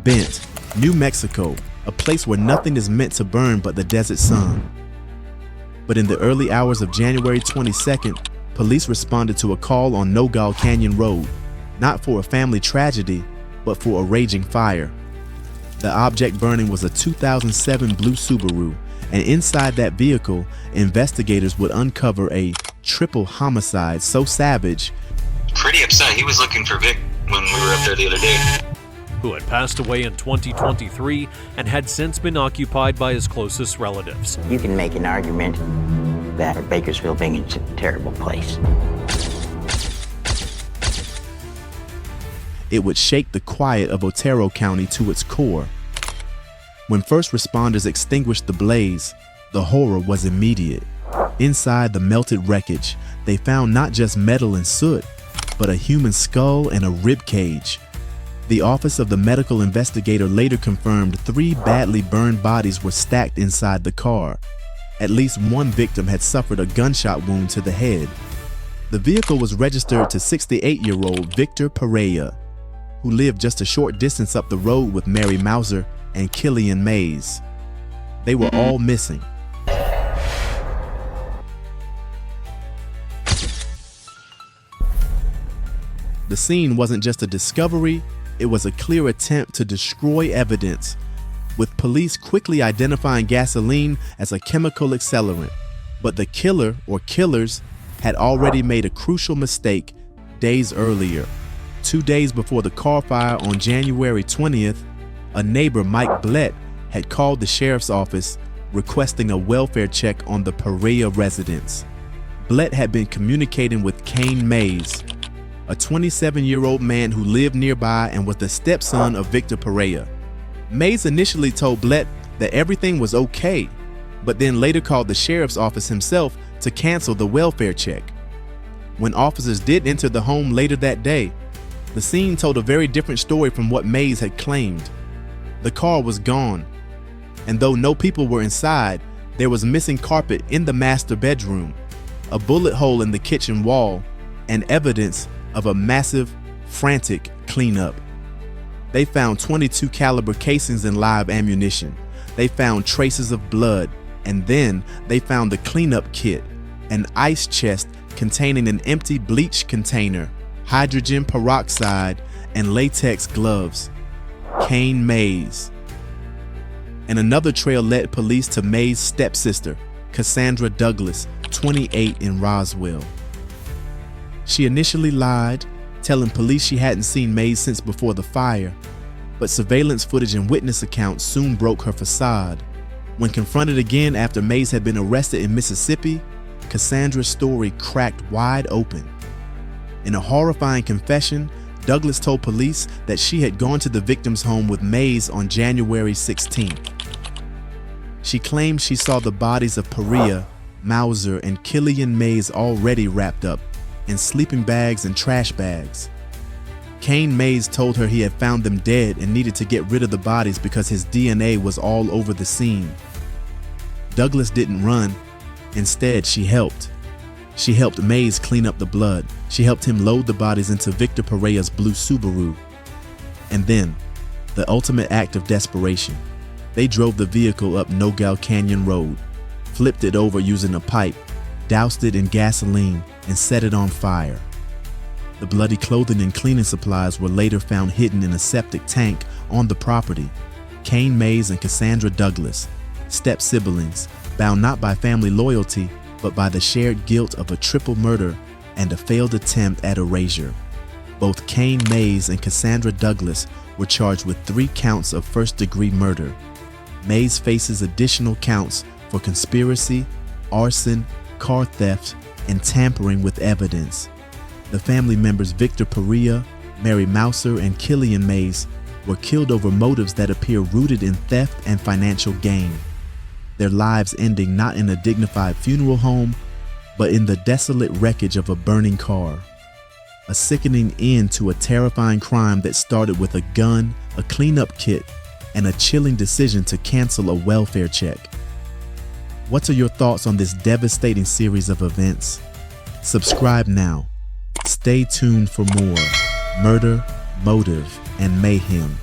Bent, New Mexico, a place where nothing is meant to burn but the desert sun. But in the early hours of January 22nd, police responded to a call on Nogal Canyon Road, not for a family tragedy, but for a raging fire. The object burning was a 2007 blue Subaru, and inside that vehicle, investigators would uncover a triple homicide so savage. Pretty upset. He was looking for Vic when we were up there the other day. Who had passed away in 2023 and had since been occupied by his closest relatives. You can make an argument that Bakersfield being a terrible place. It would shake the quiet of Otero County to its core. When first responders extinguished the blaze, the horror was immediate. Inside the melted wreckage, they found not just metal and soot, but a human skull and a rib cage. The Office of the Medical Investigator later confirmed 3 badly burned bodies were stacked inside the car. At least one victim had suffered a gunshot wound to the head. The vehicle was registered to 68-year-old Victor Perea, who lived just a short distance up the road with Mary Mauser and Killian Mayes. They were all missing. The scene wasn't just a discovery, it was a clear attempt to destroy evidence, with police quickly identifying gasoline as a chemical accelerant. But the killer, or killers, had already made a crucial mistake days earlier. 2 days before the car fire on January 20th, a neighbor, Mike Blett, had called the sheriff's office requesting a welfare check on the Perea residence. Blett had been communicating with Kane Mayes, a 27-year-old man who lived nearby and was the stepson of Victor Perea. Mayes initially told Blett that everything was okay, but then later called the sheriff's office himself to cancel the welfare check. When officers did enter the home later that day, the scene told a very different story from what Mayes had claimed. The car was gone, and though no people were inside, there was missing carpet in the master bedroom, a bullet hole in the kitchen wall, and evidence of a massive, frantic cleanup. They found .22 caliber casings and live ammunition. They found traces of blood, and then they found the cleanup kit, an ice chest containing an empty bleach container, hydrogen peroxide, and latex gloves. Kane Mayes. And another trail led police to Mayes' stepsister, Cassandra Douglas, 28, in Roswell. She initially lied, telling police she hadn't seen Mayes since before the fire, but surveillance footage and witness accounts soon broke her facade. When confronted again after Mayes had been arrested in Mississippi, Cassandra's story cracked wide open. In a horrifying confession, Douglas told police that she had gone to the victim's home with Mayes on January 16th. She claimed she saw the bodies of Perea, Mauser, and Killian Mayes already wrapped up in sleeping bags and trash bags. Kane Mayes told her he had found them dead and needed to get rid of the bodies because his DNA was all over the scene. Douglas didn't run. Instead, she helped. She helped Mayes clean up the blood. She helped him load the bodies into Victor Perea's blue Subaru. And then, the ultimate act of desperation. They drove the vehicle up Nogal Canyon Road, flipped it over using a pipe, doused it in gasoline, and set it on fire. The bloody clothing and cleaning supplies were later found hidden in a septic tank on the property. Kane Mayes and Cassandra Douglas, step-siblings, bound not by family loyalty, but by the shared guilt of a triple murder and a failed attempt at erasure. Both Kane Mayes and Cassandra Douglas were charged with 3 counts of first-degree murder. Mayes faces additional counts for conspiracy, arson, car theft, and tampering with evidence. The family members Victor Perea, Mary Mauser, and Killian Mayes were killed over motives that appear rooted in theft and financial gain. Their lives ending not in a dignified funeral home, but in the desolate wreckage of a burning car. A sickening end to a terrifying crime that started with a gun, a cleanup kit, and a chilling decision to cancel a welfare check. What are your thoughts on this devastating series of events? Subscribe now. Stay tuned for more murder, motive, and mayhem.